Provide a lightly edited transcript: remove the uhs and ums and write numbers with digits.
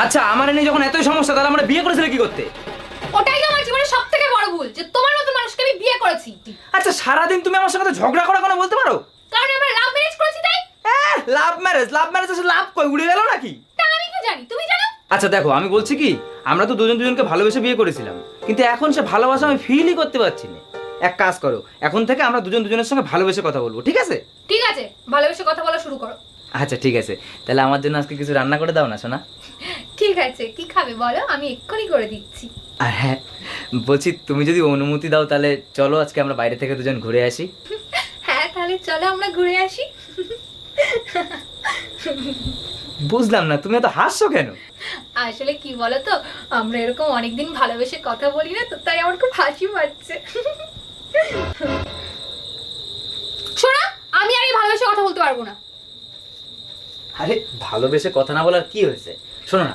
আচ্ছা আমার এনে যখন এতই সমস্যা তাহলে আমরা বিয়ে করেছিলে কি করতে? ওটাই তো আমার জীবনের সবথেকে বড় ভুল, যে তোমার মতো মানুষকে আমি বিয়ে করেছি। আচ্ছা সারাদিন তুমি আমার সাথে ঝগড়া করা কোনো বলতে পারো? কারণ আমরা লাভ ম্যারেজ করেছি তাই। লাভ ম্যারেজ আসলে লাভ কই উড়ে গেল নাকি? তা আমি কি জানি, তুমি জানো? আচ্ছা দেখো আমি বলছি কি, আমরা তো দুজন দুজনকে ভালোবেসে বিয়ে করেছিলাম, কিন্তু এখন সে ভালোবাসা আমি ফিলই করতে পারছি না। এক কাজ করো, এখন থেকে আমরা দুজন দুজনের সঙ্গে ভালোবেসে কথা বলবো, ঠিক আছে? ঠিক আছে, ভালোবেসে কথা বলা শুরু করো। আচ্ছা ঠিক আছে, তাহলে আমার জন্য আজকে কিছু রান্না করে দাও না সোনা। ঠিক আছে, কি খাবে বলো, আমি এক্ষুনি করে দিচ্ছি। আর হ্যাঁ বলছি, তুমি যদি অনুমতি দাও তাহলে চলো আজকে আমরা বাইরে থেকে দুজন ঘুরে আসি। হ্যাঁ তাহলে চলো আমরা ঘুরে আসি। বুঝলাম না, তুমি এত হাসছো কেন? আসলে কি বলো তো, আমরা এরকম অনেকদিন ভালোবেসে কথা বলি না তো, তাই আমার খুব হাসি পাচ্ছে। শোনা, আমি আর এই ভালোবেসে কথা বলতে পারবো না। আরে ভালোবেসে কথা না বলার কি হয়েছে? শোনো না,